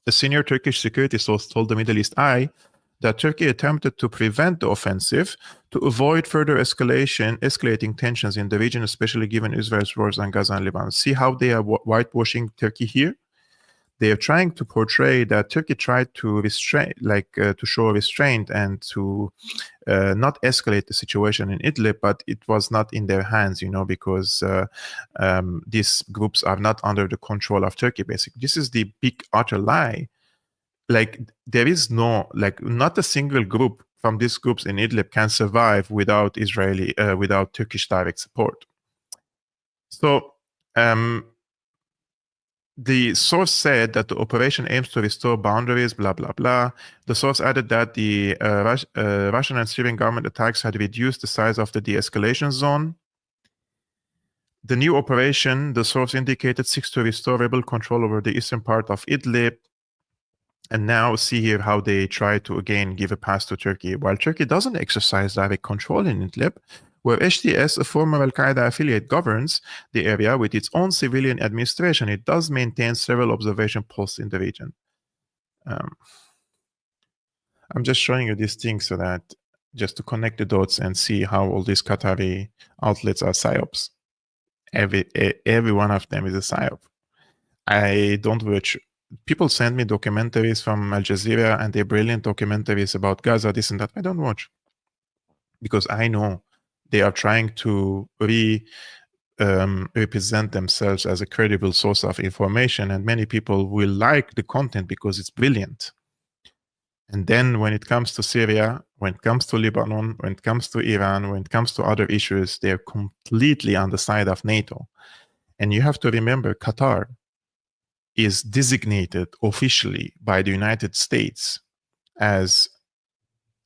A senior Turkish security source told the Middle East Eye that Turkey attempted to prevent the offensive to avoid further escalating tensions in the region, especially given Israel's wars on Gaza and Lebanon. See how they are whitewashing Turkey here? They are trying to portray that Turkey tried to restrain, to show restraint and to not escalate the situation in Idlib, but it was not in their hands, because these groups are not under the control of Turkey, basically. This is the big utter lie. There is no, not a single group from these groups in Idlib can survive without without Turkish direct support. So, the source said that the operation aims to restore boundaries, blah, blah, blah. The source added that the Russian and Syrian government attacks had reduced the size of the de-escalation zone. The new operation, the source indicated, seeks to restore rebel control over the eastern part of Idlib. And now see here how they try to, again, give a pass to Turkey. While Turkey doesn't exercise direct control in Idlib, where HTS, a former Al-Qaeda affiliate, governs the area with its own civilian administration, it does maintain several observation posts in the region. I'm just showing you these things so that just to connect the dots and see how all these Qatari outlets are PSYOPs. Every one of them is a PSYOP. I don't watch. People send me documentaries from Al Jazeera and they're brilliant documentaries about Gaza, this and that. I don't watch because I know they are trying to represent themselves as a credible source of information, and many people will like the content because it's brilliant. And then when it comes to Syria, when it comes to Lebanon, when it comes to Iran, when it comes to other issues, they're completely on the side of NATO. And you have to remember, Qatar is designated officially by the United States as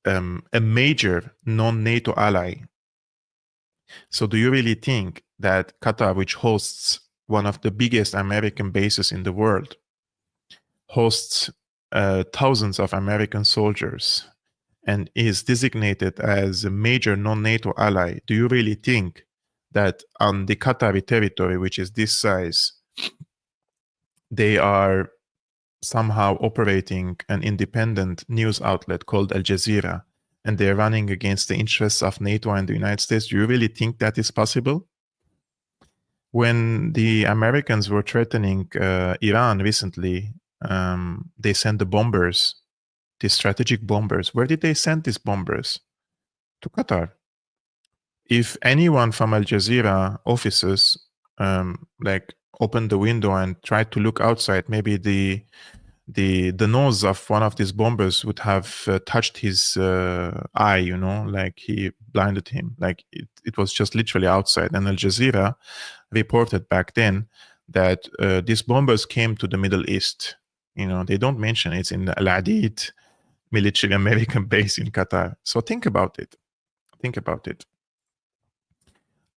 a major non-NATO ally. So do you really think that Qatar, which hosts one of the biggest American bases in the world, hosts thousands of American soldiers, and is designated as a major non-NATO ally, do you really think that on the Qatari territory, which is this size, they are somehow operating an independent news outlet called Al Jazeera, and they're running against the interests of NATO and the United States? Do you really think that is possible? When the Americans were threatening Iran recently, they sent the bombers, the strategic bombers. Where did they send these bombers? To Qatar. If anyone from Al Jazeera offices opened the window and tried to look outside, maybe the nose of one of these bombers would have touched his eye, he blinded him. It was just literally outside. And Al Jazeera reported back then that these bombers came to the Middle East. They don't mention it's in the Al Adid military American base in Qatar. So think about it. Think about it.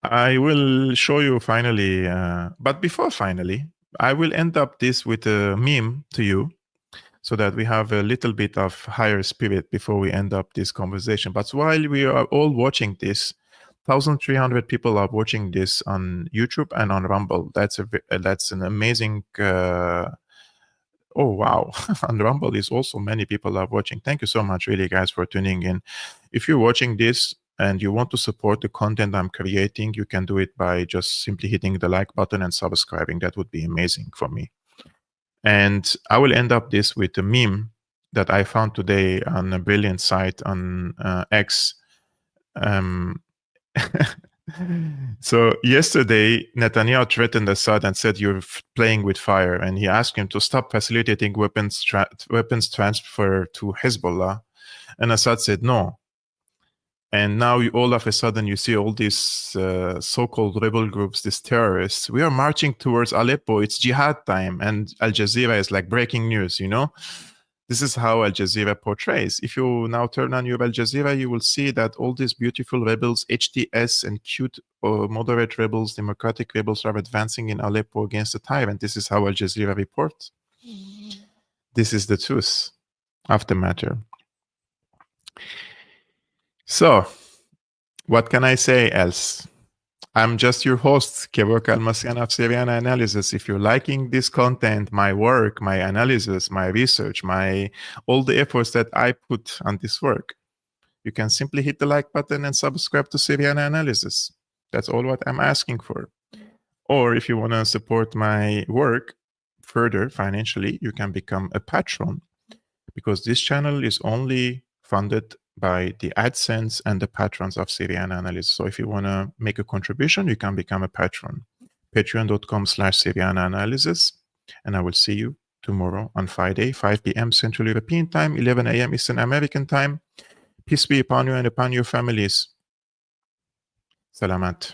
I will show you finally, but before finally, I will end up this with a meme to you so that we have a little bit of higher spirit before we end up this conversation. But while we are all watching this, 1,300 people are watching this on YouTube and on Rumble. That's an amazing Oh, wow. On Rumble is also many people are watching. Thank you so much, really, guys, for tuning in. If you're watching this and you want to support the content I'm creating, you can do it by just simply hitting the like button and subscribing. That would be amazing for me. And I will end up this with a meme that I found today on a brilliant site on X. So yesterday, Netanyahu threatened Assad and said, "You're playing with fire." And he asked him to stop facilitating weapons transfer to Hezbollah. And Assad said, "No." And now all of a sudden you see all these so-called rebel groups, these terrorists. We are marching towards Aleppo. It's jihad time. And Al Jazeera is like breaking news, you know? This is how Al Jazeera portrays. If you now turn on your Al Jazeera, you will see that all these beautiful rebels, HTS and cute moderate rebels, democratic rebels are advancing in Aleppo against the tyrant. This is how Al Jazeera reports. This is the truth of the matter. So, what can I say else? I'm just your host, Kevork Almassian of Syriana Analysis. If you're liking this content, my work, my analysis, my research, all the efforts that I put on this work, you can simply hit the like button and subscribe to Syriana Analysis. That's all what I'm asking for. Or if you want to support my work further financially, you can become a patron, because this channel is only funded by the AdSense and the patrons of Syrian Analysis. So if you want to make a contribution, you can become a patron. Patreon.com/Syrian Analysis. And I will see you tomorrow on Friday, 5 p.m. Central European Time, 11 a.m. Eastern American Time. Peace be upon you and upon your families. Salamat.